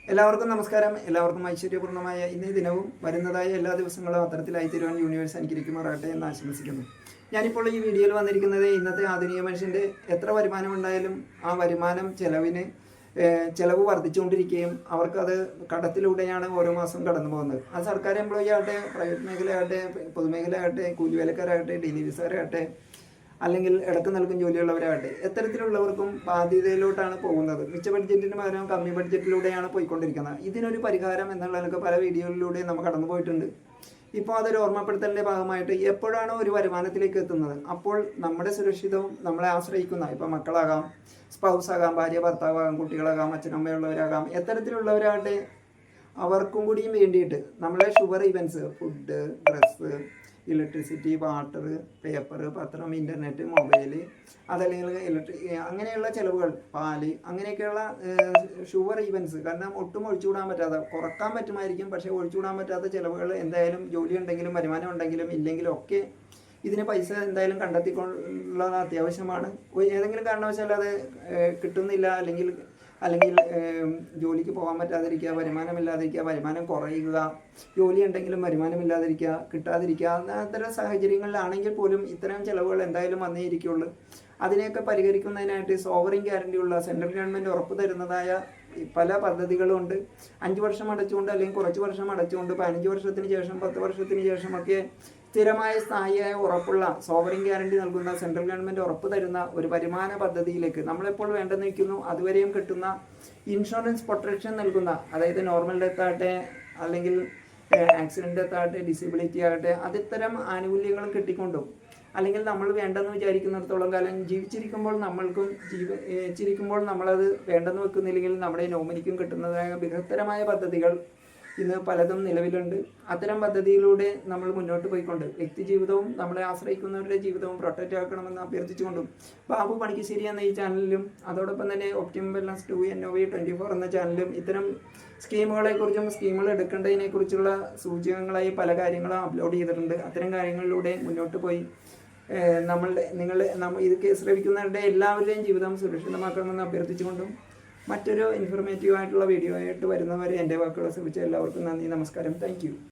എല്ലാവർക്കും നമസ്കാരം. എല്ലാവർക്കും ഐശ്വര്യപൂർണ്ണമായ ഇന്നേ ദിനവും വരുന്നതായ എല്ലാ ദിവസങ്ങളും അത്തരത്തിലായി തീരുവാൻ യൂണിവേഴ്സ് അനുഗ്രഹിക്കുമാറാകട്ടെ എന്ന് ആശംസിക്കുന്നു. ഞാനിപ്പോൾ ഈ വീഡിയോയിൽ വന്നിരിക്കുന്നത് ഇന്നത്തെ ആധുനിക മനുഷ്യൻ്റെ എത്ര വരുമാനം ഉണ്ടായാലും ആ വരുമാനം ചിലവ് വർദ്ധിച്ചുകൊണ്ടിരിക്കുകയും അവർക്കത് കടത്തിലൂടെയാണ് ഓരോ മാസം കടന്നു പോകുന്നത്. അത് സർക്കാർ എംപ്ലോയി ആകട്ടെ, പ്രൈവറ്റ് മേഖലയാകട്ടെ, പൊതുമേഖലയാകട്ടെ, കൂലിവേലക്കാരാകട്ടെ, ഡെലിവറിക്കാരാകട്ടെ, അല്ലെങ്കിൽ ഇടക്ക് നൽകും ജോലിയുള്ളവരാകട്ടെ, എത്തരത്തിലുള്ളവർക്കും ബാധ്യതയിലോട്ടാണ് പോകുന്നത്. മിച്ച ബഡ്ജറ്റിന് പകരം കമ്മി ബഡ്ജറ്റിലൂടെയാണ് പോയിക്കൊണ്ടിരിക്കുന്നത്. ഇതിനൊരു പരിഹാരം എന്നുള്ളതൊക്കെ പല വീഡിയോയിലൂടെ നമ്മൾ കടന്നു പോയിട്ടുണ്ട്. ഇപ്പോൾ അതൊരു ഓർമ്മപ്പെടുത്തലിൻ്റെ ഭാഗമായിട്ട് എപ്പോഴാണോ ഒരു വരുമാനത്തിലേക്ക് എത്തുന്നത് അപ്പോൾ നമ്മുടെ സുരക്ഷിതവും നമ്മളെ ആശ്രയിക്കുന്ന, ഇപ്പോൾ മക്കളാകാം, സ്പൗസ് ആകാം, ഭാര്യ ഭർത്താവാകാം, കുട്ടികളാകാം, അച്ഛനമ്മയുള്ളവരാകാം, എത്തരത്തിലുള്ളവരാകട്ടെ, അവർക്കും കൂടിയും വേണ്ടിയിട്ട് നമ്മളെ sugar events, food, dress, electricity, water, paper, പത്രം, ഇൻ്റർനെറ്റ്, മൊബൈൽ, അതല്ലെങ്കിൽ അങ്ങനെയുള്ള ചിലവുകൾ, പാല്, അങ്ങനെയൊക്കെയുള്ള ഷുവർ ഈവൻസ്. കാരണം ഒട്ടും ഒഴിച്ചുകൂടാൻ പറ്റാത്ത, കുറക്കാൻ പറ്റുമായിരിക്കും, പക്ഷേ ഒഴിച്ചുകൂടാൻ പറ്റാത്ത ചിലവുകൾ എന്തായാലും ജോലി ഉണ്ടെങ്കിലും വരുമാനം ഉണ്ടെങ്കിലും ഇല്ലെങ്കിലും ഒക്കെ ഇതിന് പൈസ എന്തായാലും കണ്ടെത്തിക്കൊള്ളുന്നത് അത്യാവശ്യമാണ്. ഏതെങ്കിലും കാരണവശാൽ അത് കിട്ടുന്നില്ല, അല്ലെങ്കിൽ ജോലിക്ക് പോകാൻ പറ്റാതിരിക്കുക, വരുമാനമില്ലാതിരിക്കുക, വരുമാനം കുറയുക, ജോലി ഉണ്ടെങ്കിലും വരുമാനമില്ലാതിരിക്കുക, കിട്ടാതിരിക്കുക, അത്തരം സാഹചര്യങ്ങളിലാണെങ്കിൽ പോലും ഇത്തരം ചിലവുകൾ എന്തായാലും വന്നേ ഇരിക്കുകയുള്ളൂ. അതിനെയൊക്കെ പരിഹരിക്കുന്നതിനായിട്ട് സോവറിൻ ഗ്യാരണ്ടിയുള്ള സെൻട്രൽ ഗവൺമെൻറ് ഉറപ്പ് തരുന്നതായ പല പദ്ധതികളുണ്ട്. 5 വർഷം അടച്ചുകൊണ്ട്, അല്ലെങ്കിൽ കുറച്ച് വർഷം അടച്ചുകൊണ്ട്, 15 വർഷത്തിന് ശേഷം, 10 വർഷത്തിന് ശേഷമൊക്കെ സ്ഥിരമായ സ്ഥായിയായ ഉറപ്പുള്ള സോവറിൻ ഗ്യാരണ്ടി നൽകുന്ന, സെൻട്രൽ ഗവൺമെൻറ് ഉറപ്പ് തരുന്ന ഒരു വരുമാന പദ്ധതിയിലേക്ക് നമ്മളെപ്പോൾ വേണ്ടെന്ന് വയ്ക്കുന്നു അതുവരെയും കിട്ടുന്ന ഇൻഷുറൻസ് പ്രൊട്ടക്ഷൻ നൽകുന്ന, അതായത് നോർമൽ ഡെത്ത് ആകട്ടെ, അല്ലെങ്കിൽ ആക്സിഡൻറ്റ് ഡെത്ത് ആകട്ടെ, ഡിസബിലിറ്റി ആകട്ടെ, അതിത്തരം ആനുകൂല്യങ്ങൾ കിട്ടിക്കൊണ്ടും, അല്ലെങ്കിൽ നമ്മൾ വേണ്ടെന്ന് വിചാരിക്കുന്നിടത്തോളം കാലം ജീവിച്ചിരിക്കുമ്പോൾ ജീവിച്ചിരിക്കുമ്പോൾ നമ്മളത് വേണ്ടെന്ന് വെക്കുന്നില്ലെങ്കിൽ നമ്മുടെ നോമിനിക്കും കിട്ടുന്നതായ ബൃഹത്തരമായ പദ്ധതികൾ ഇന്ന് പലതും നിലവിലുണ്ട്. അത്തരം പദ്ധതിയിലൂടെ നമ്മൾ മുന്നോട്ട് പോയിക്കൊണ്ട് വ്യക്തി ജീവിതവും നമ്മളെ ആശ്രയിക്കുന്നവരുടെ ജീവിതവും പ്രൊട്ടക്റ്റ് ആക്കണമെന്ന് അഭ്യർത്ഥിച്ചുകൊണ്ടും, ബാബു പണിക്കശ്ശേരി എന്ന ഈ ചാനലിലും അതോടൊപ്പം തന്നെ ഒപ്റ്റിമം വെൽനസ് 2NOV24 എന്ന ചാനലിലും ഇത്തരം സ്കീമുകളെക്കുറിച്ചും സ്കീമുകൾ എടുക്കേണ്ടതിനെക്കുറിച്ചുള്ള സൂചകങ്ങളായി പല കാര്യങ്ങളും അപ്ലോഡ് ചെയ്തിട്ടുണ്ട്. അത്തരം കാര്യങ്ങളിലൂടെ മുന്നോട്ട് പോയി ഇത് ശ്രമിക്കുന്നവരുടെ എല്ലാവരുടെയും ജീവിതം സുരക്ഷിതമാക്കണമെന്ന് അഭ്യർത്ഥിച്ചുകൊണ്ടും, മറ്റൊരു ഇൻഫോർമേറ്റീവ് ആയിട്ടുള്ള വീഡിയോ ആയിട്ട് വരുന്നവരെ എൻ്റെ വാക്കുകളെ ശ്രമിച്ച എല്ലാവർക്കും നന്ദി, നമസ്കാരം, താങ്ക് യു.